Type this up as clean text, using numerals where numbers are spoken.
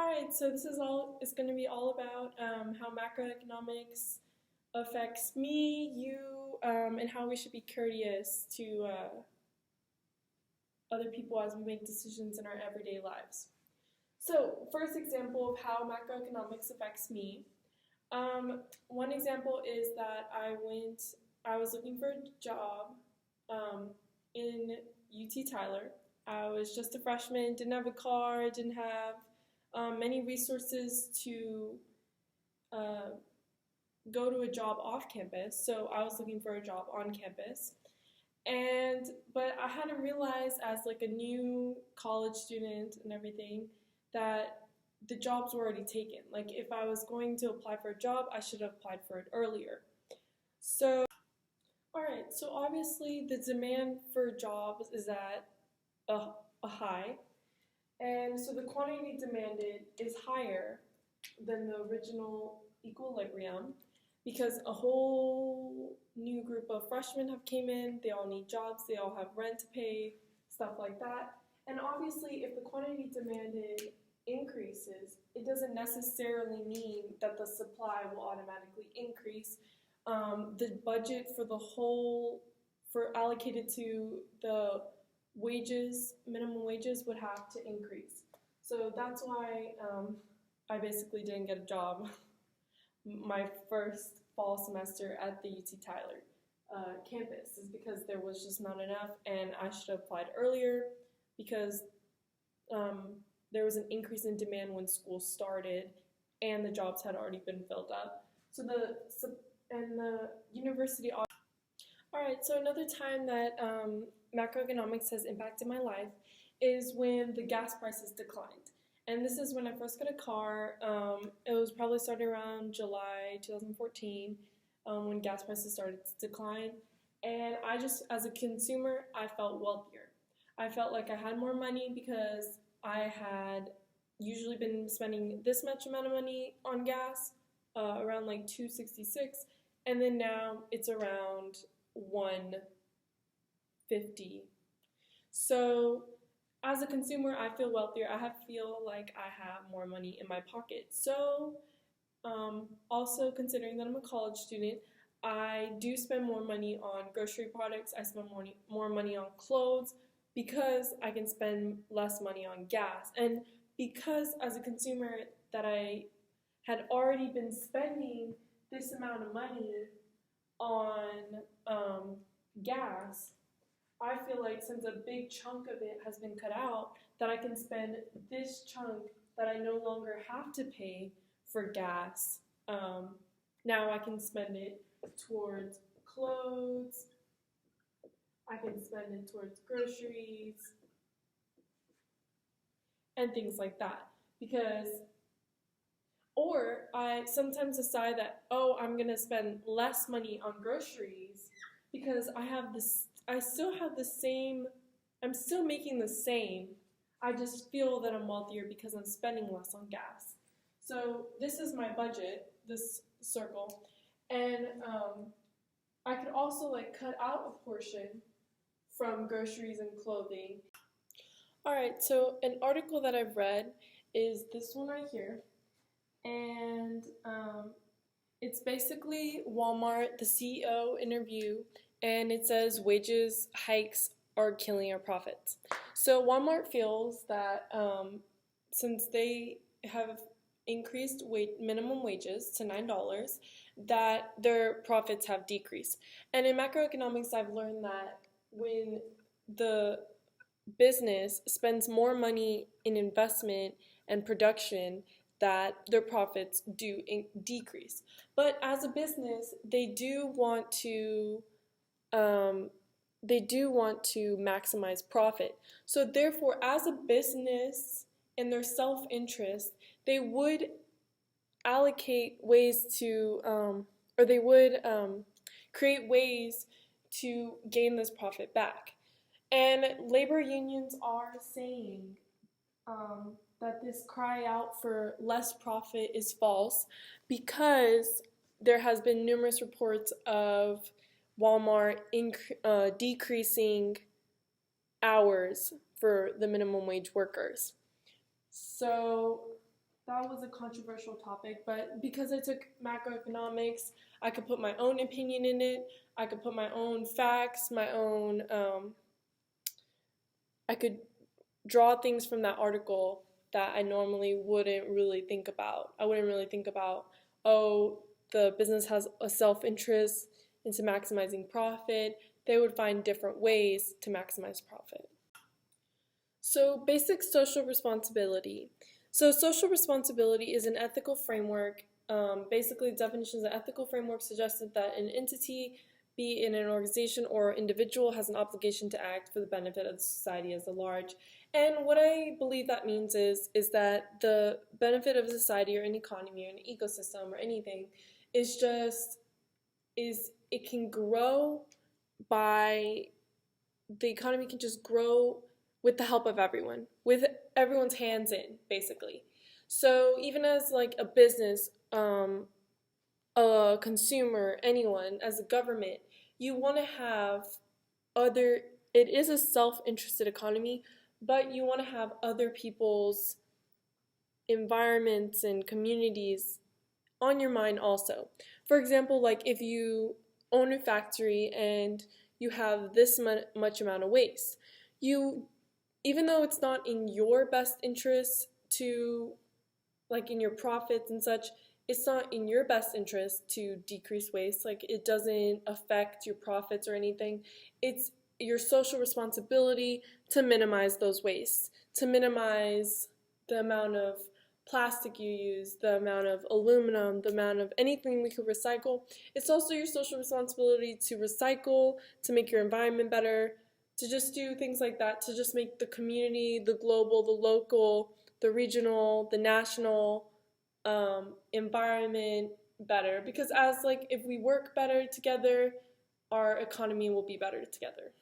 Alright, so this is going to be all about how macroeconomics affects me, you, and how we should be courteous to other people as we make decisions in our everyday lives. So, first example of how macroeconomics affects me. One example is that I was looking for a job in UT Tyler. I was just a freshman, didn't have a car, didn't have many resources to go to a job off campus, so I was looking for a job on campus. But I hadn't realized as like a new college student and everything that the jobs were already taken. Like if I was going to apply for a job, I should have applied for it earlier. So, alright, so obviously the demand for jobs is at a high, and so the quantity demanded is higher than the original equilibrium because a whole new group of freshmen have came in, they all need jobs, they all have rent to pay, stuff like that. And obviously if the quantity demanded increases, it doesn't necessarily mean that the supply will automatically increase. The budget for allocated to the wages, minimum wages, would have to increase. So that's why I basically didn't get a job my first fall semester at the UT Tyler campus, is because there was just not enough, and I should have applied earlier because there was an increase in demand when school started and the jobs had already been filled up. So the university. Alright, so another time that macroeconomics has impacted my life is when the gas prices declined. And this is when I first got a car. It was probably starting around July 2014 when gas prices started to decline. And I just, as a consumer, I felt wealthier. I felt like I had more money because I had usually been spending this much amount of money on gas, around like $2.66, and then now it's around $1.50. So as a consumer, I feel wealthier. I feel like I have more money in my pocket. So also considering that I'm a college student, I do spend more money on grocery products. I spend more money on clothes because I can spend less money on gas. And because as a consumer that I had already been spending this amount of money on gas, I feel like since a big chunk of it has been cut out, that I can spend this chunk that I no longer have to pay for gas. Now I can spend it towards clothes, I can spend it towards groceries, and things like that. Or I sometimes decide that, oh, I'm going to spend less money on groceries because I'm still making the same. I just feel that I'm wealthier because I'm spending less on gas. So this is my budget, this circle, and I could also like cut out a portion from groceries and clothing. Alright, so an article that I've read is this one right here, and it's basically Walmart, the CEO interview, and it says wages hikes are killing our profits. So Walmart feels that since they have increased minimum wages to $9, that their profits have decreased. And in macroeconomics, I've learned that when the business spends more money in investment and production, that their profits do decrease. But as a business, they do want to maximize profit. So therefore, as a business, in their self-interest, they would allocate ways to, or they would create ways to gain this profit back. And labor unions are saying that this cry out for less profit is false because there has been numerous reports of Walmart decreasing hours for the minimum wage workers. So that was a controversial topic, but because I took macroeconomics, I could put my own opinion in it. I could put my own facts, my own, I could draw things from that article that I normally wouldn't really think about. I wouldn't really think about, oh, the business has a self-interest into maximizing profit. They would find different ways to maximize profit. So, basic social responsibility. So, social responsibility is an ethical framework. Basically, definitions of ethical framework suggested that an entity, be it an organization or individual, has an obligation to act for the benefit of the society as a large. And what I believe that means is that the benefit of a society or an economy or an ecosystem or anything is it can grow by, the economy can just grow with the help of everyone, with everyone's hands in, basically. So even as like a business, a consumer, anyone, as a government, you want to have other, it is a self-interested economy, but you want to have other people's environments and communities on your mind also. For example, like if you own a factory and you have this much amount of waste, you, even though it's not in your best interest to, like in your profits and such, it's not in your best interest to decrease waste. Like it doesn't affect your profits or anything. It's your social responsibility to minimize those wastes, to minimize the amount of plastic you use, the amount of aluminum, the amount of anything we could recycle. It's also your social responsibility to recycle, to make your environment better, to just do things like that, to just make the community, the global, the local, the regional, the national environment better. Because as like if we work better together, our economy will be better together.